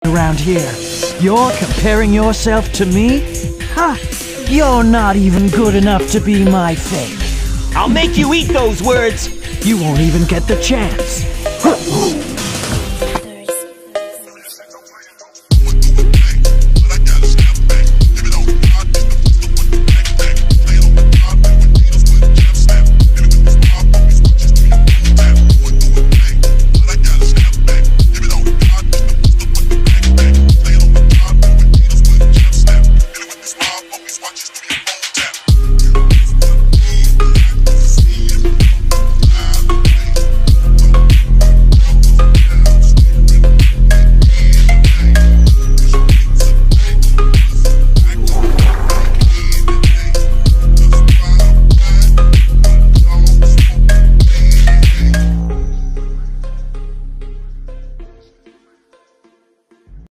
around here. You're comparing yourself to me? Ha! You're not even good enough to be my fate. I'll make you eat those words! You won't even get the chance.